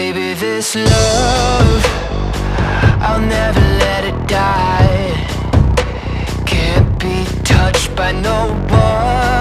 Baby, this love, I'll never let it die. Can't be touched by no one.